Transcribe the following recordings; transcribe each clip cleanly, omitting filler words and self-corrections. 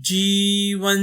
जीवन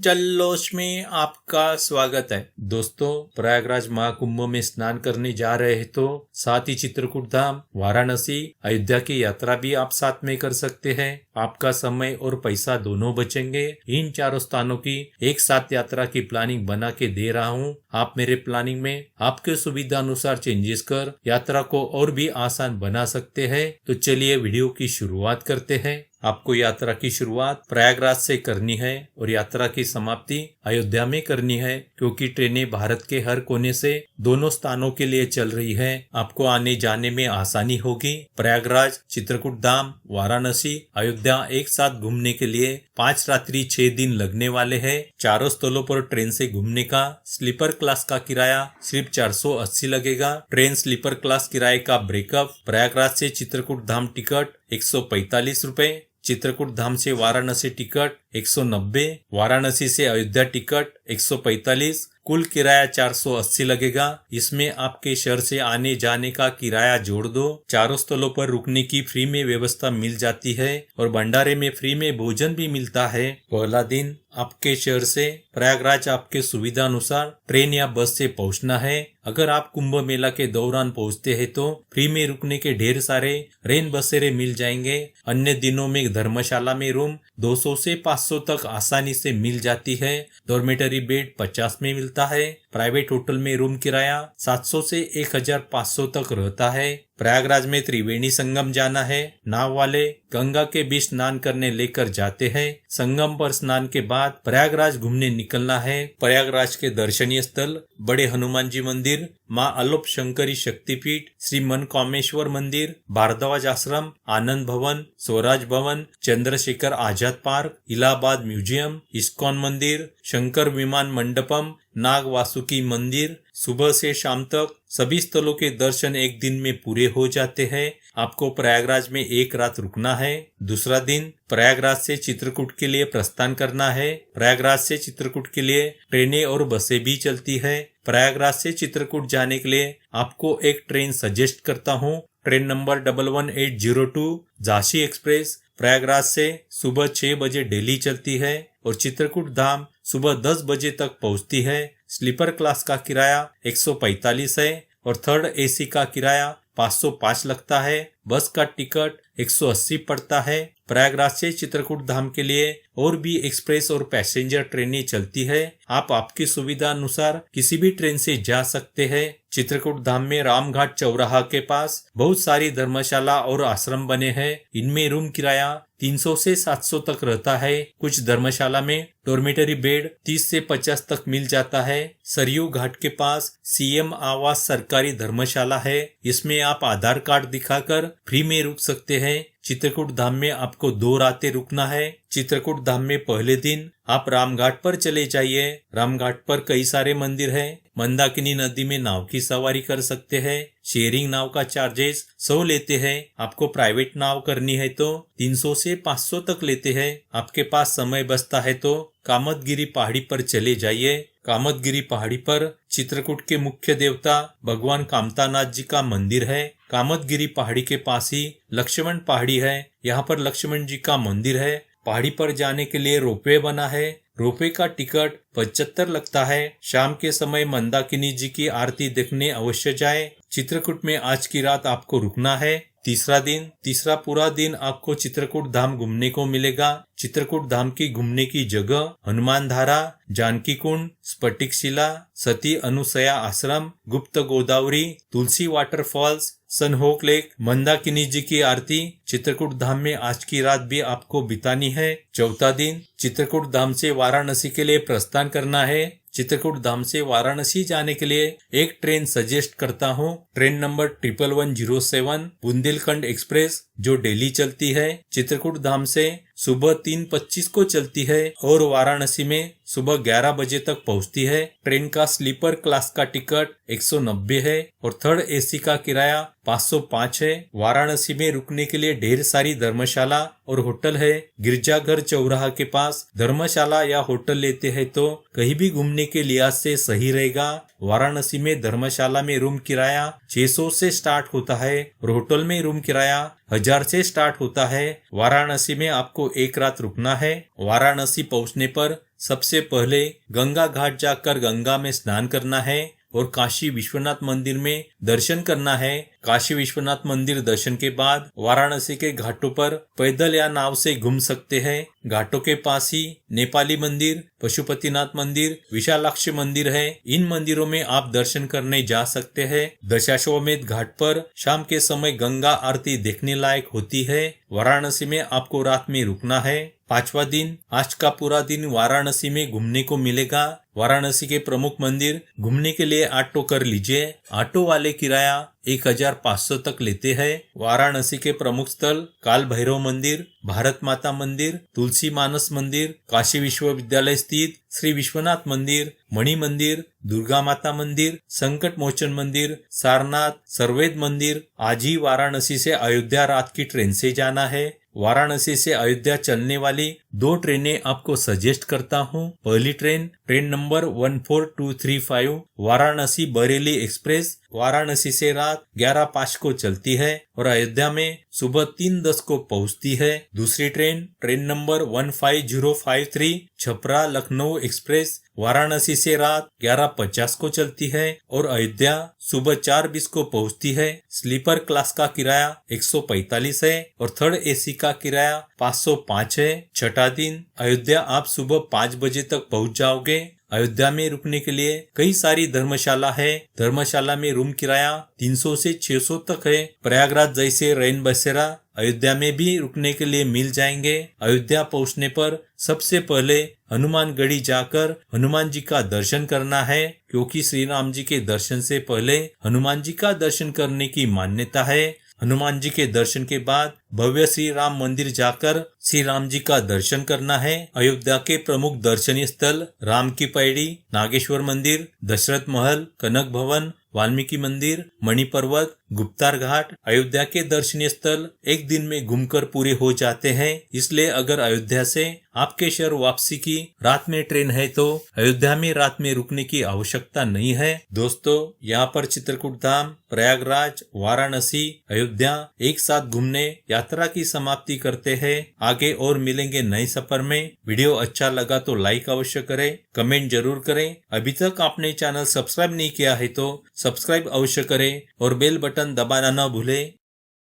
जल्लोष में आपका स्वागत है। दोस्तों, प्रयागराज महाकुंभ में स्नान करने जा रहे हैं तो साथ ही चित्रकूट धाम, वाराणसी, अयोध्या की यात्रा भी आप साथ में कर सकते हैं। आपका समय और पैसा दोनों बचेंगे। इन चारों स्थानों की एक साथ यात्रा की प्लानिंग बना के दे रहा हूँ। आप मेरे प्लानिंग में आपके सुविधा अनुसार चेंजेस कर यात्रा को और भी आसान बना सकते हैं। तो चलिए वीडियो की शुरुआत करते हैं। आपको यात्रा की शुरुआत प्रयागराज से करनी है और यात्रा की समाप्ति अयोध्या में करनी है, क्योंकि ट्रेनें भारत के हर कोने से दोनों स्थानों के लिए चल रही है। आपको आने जाने में आसानी होगी। प्रयागराज, चित्रकूट धाम, वाराणसी, अयोध्या एक साथ घूमने के लिए 5 रात्रि 6 दिन लगने वाले हैं। चारों स्थलों पर ट्रेन से घूमने का स्लीपर क्लास का किराया सिर्फ 480 लगेगा। ट्रेन स्लीपर क्लास किराए का ब्रेकअप: प्रयागराज से चित्रकूट धाम टिकट 145 रुपए, चित्रकूट धाम से वाराणसी टिकट 190, वाराणसी से अयोध्या टिकट 145, कुल किराया 480 लगेगा। इसमें आपके शहर से आने जाने का किराया जोड़ दो। चारों स्थलों पर रुकने की फ्री में व्यवस्था मिल जाती है और भंडारे में फ्री में भोजन भी मिलता है। पहला दिन आपके शहर से प्रयागराज आपके सुविधा अनुसार ट्रेन या बस से पहुंचना है। अगर आप कुंभ मेला के दौरान पहुंचते हैं तो फ्री में रुकने के ढेर सारे रेन बसेरे मिल जाएंगे। अन्य दिनों में धर्मशाला में रूम 200 से 500 तक आसानी से मिल जाती है। डॉर्मेटरी बेड 50 में मिलता है। प्राइवेट होटल में रूम किराया 700 से 1500 तक रहता है। प्रयागराज में त्रिवेणी संगम जाना है। नाव वाले गंगा के बीच स्नान करने लेकर जाते हैं। संगम पर स्नान के बाद प्रयागराज घूमने निकलना है। प्रयागराज के दर्शनीय स्थल: बड़े हनुमान जी मंदिर, माँ अलोप शंकरी शक्तिपीठ, श्री मनकामेश्वर मंदिर, भारद्वाज आश्रम, आनंद भवन, स्वराज भवन, Chandrashekhar Azad park, Allahabad museum, ISKCON मंदिर, शंकर विमान मंडपम, नाग वासुकी मंदिर। सुबह से शाम तक सभी स्थलों के दर्शन एक दिन में पूरे हो जाते हैं। आपको प्रयागराज में एक रात रुकना है। दूसरा दिन प्रयागराज से चित्रकूट के लिए प्रस्थान करना है। प्रयागराज से चित्रकूट के लिए ट्रेनें और बसें भी चलती है। प्रयागराज से चित्रकूट जाने के लिए आपको एक ट्रेन सजेस्ट करता हूँ। Train number 11802 Jhansi express Prayagraj से सुबह 6 बजे दिल्ली चलती है और चित्रकूट धाम सुबह 10 बजे तक पहुंचती है। स्लीपर क्लास का किराया 145 है और थर्ड एसी का किराया 505 लगता है। बस का टिकट 180 पड़ता है। प्रयागराज से चित्रकूट धाम के लिए और भी एक्सप्रेस और पैसेंजर ट्रेनें चलती है। आप आपकी सुविधा अनुसार किसी भी ट्रेन से जा सकते हैं। चित्रकूट धाम में रामघाट चौराहा के पास बहुत सारी धर्मशाला और आश्रम बने हैं। इनमें रूम किराया 300 से 700 तक रहता है। कुछ धर्मशाला में डॉर्मेटरी बेड 30 से 50 तक मिल जाता है। सरयू घाट के पास सीएम आवास सरकारी धर्मशाला है। इसमें आप आधार कार्ड दिखाकर फ्री में रुक सकते हैं। चित्रकूट धाम में आपको 2 रातें रुकना है। चित्रकूट धाम में पहले दिन आप रामघाट पर चले जाइए। रामघाट पर कई सारे मंदिर हैं। मंदाकिनी नदी में नाव की सवारी कर सकते हैं। शेयरिंग नाव का चार्जेस 100 लेते हैं। आपको प्राइवेट नाव करनी है तो 300 से 500 तक लेते हैं। आपके पास समय बचता है तो कामतगिरी पहाड़ी पर चले जाइए। कामतगिरी पहाड़ी पर चित्रकूट के मुख्य देवता भगवान कामतानाथ जी का मंदिर है। कामतगिरी पहाड़ी के पास ही लक्ष्मण पहाड़ी है। यहाँ पर लक्ष्मण जी का मंदिर है। पहाड़ी पर जाने के लिए रोपवे बना है। रोपवे का टिकट 75 लगता है। शाम के समय मंदाकिनी जी की आरती देखने अवश्य जाए। चित्रकूट में आज की रात आपको रुकना है। तीसरा पूरा दिन आपको चित्रकूट धाम घूमने को मिलेगा। चित्रकूट धाम की घूमने की जगह हनुमान धारा, जानकी कुंड, स्फटिक शिला, सती अनुसया आश्रम, गुप्त गोदावरी, तुलसी वाटरफॉल्स, सनहोक लेक, मंदाकिनी जी की आरती चित्रकूट धाम में आज की रात भी आपको बितानी है। चौथा दिन चित्रकूट धाम से वाराणसी के लिए प्रस्थान करना है। चित्रकूट धाम से वाराणसी जाने के लिए एक ट्रेन सजेस्ट करता हूँ। ट्रेन नंबर 1107 बुंदेलखंड एक्सप्रेस जो दिल्ली चलती है। चित्रकूट धाम से सुबह 3:25 को चलती है और वाराणसी में सुबह 11 बजे तक पहुंचती है। ट्रेन का स्लीपर क्लास का टिकट 190 है और थर्ड एसी का किराया 505 है। वाराणसी में रुकने के लिए ढेर सारी धर्मशाला और होटल है। गिरजाघर चौराहा के पास धर्मशाला या होटल लेते हैं तो कहीं भी घूमने के लिहाज से सही रहेगा। वाराणसी में धर्मशाला में रूम किराया 600 से स्टार्ट होता है और होटल में रूम किराया 1000 से स्टार्ट होता है। वाराणसी में आपको एक रात रुकना है। वाराणसी पहुंचने पर सबसे पहले गंगा घाट जाकर गंगा में स्नान करना है और काशी विश्वनाथ मंदिर में दर्शन करना है। काशी विश्वनाथ मंदिर दर्शन के बाद वाराणसी के घाटों पर पैदल या नाव से घूम सकते हैं। घाटों के पास ही नेपाली मंदिर, पशुपतिनाथ मंदिर, विशालाक्ष मंदिर है। इन मंदिरों में आप दर्शन करने जा सकते हैं। दशाश्वमेध घाट पर शाम के समय गंगा आरती देखने लायक होती है। वाराणसी में आपको रात में रुकना है। 5वां दिन, आज का पूरा दिन वाराणसी में घूमने को मिलेगा। वाराणसी के प्रमुख मंदिर घूमने के लिए ऑटो कर लीजिए। ऑटो वाले किराया 1500 तक लेते हैं। वाराणसी के प्रमुख स्थल काल भैरव मंदिर, भारत माता मंदिर, तुलसी मानस मंदिर, काशी विश्वविद्यालय स्थित श्री विश्वनाथ मंदिर, मणि मंदिर, दुर्गा माता मंदिर, संकट मोचन मंदिर, सारनाथ, सर्वेद मंदिर। आज ही वाराणसी से अयोध्या रात की ट्रेन से जाना है। वाराणसी से अयोध्या चलने वाली 2 ट्रेनें आपको सजेस्ट करता हूँ। पहली train number 14235 Varanasi Bareilly express Varanasi से रात 11:05 को चलती है और अयोध्या में सुबह 3:10 को पहुंचती है। दूसरी train number 15053 Chhapra Lucknow express Varanasi से रात 11:50 को चलती है और अयोध्या सुबह 4:20 को पहुंचती है। स्लीपर क्लास का किराया 145 है और थर्ड एसी का किराया 505 है। छठा दिन, अयोध्या आप सुबह 5 बजे तक पहुंच जाओगे। अयोध्या में रुकने के लिए कई सारी धर्मशाला है। धर्मशाला में रूम किराया 300 से 600 तक है। प्रयागराज जैसे रैन बसेरा अयोध्या में भी रुकने के लिए मिल जाएंगे। अयोध्या पहुंचने पर सबसे पहले हनुमानगढ़ी जाकर हनुमान जी का दर्शन करना है, क्योंकि श्री राम जी के दर्शन से पहले हनुमान जी का दर्शन करने की मान्यता है। हनुमान जी के दर्शन के बाद भव्य श्री राम मंदिर जाकर श्री राम जी का दर्शन करना है। अयोध्या के प्रमुख दर्शनीय स्थल राम की पैड़ी, नागेश्वर मंदिर, दशरथ महल, कनक भवन, वाल्मीकि मंदिर, मणि पर्वत, गुप्तार घाट। अयोध्या के दर्शनीय स्थल एक दिन में घूमकर पूरे हो जाते हैं। इसलिए अगर अयोध्या से आपके शहर वापसी की रात में ट्रेन है तो अयोध्या में रात में रुकने की आवश्यकता नहीं है। दोस्तों, यहाँ पर चित्रकूट धाम, प्रयागराज, वाराणसी, अयोध्या एक साथ घूमने यात्रा की समाप्ति करते हैं। आगे और मिलेंगे नए सफर में। वीडियो अच्छा लगा तो लाइक अवश्य करें, कमेंट जरूर करें। अभी तक आपने चैनल सब्सक्राइब नहीं किया है तो सब्सक्राइब अवश्य करें और बेल बटन दबाना न भूलें।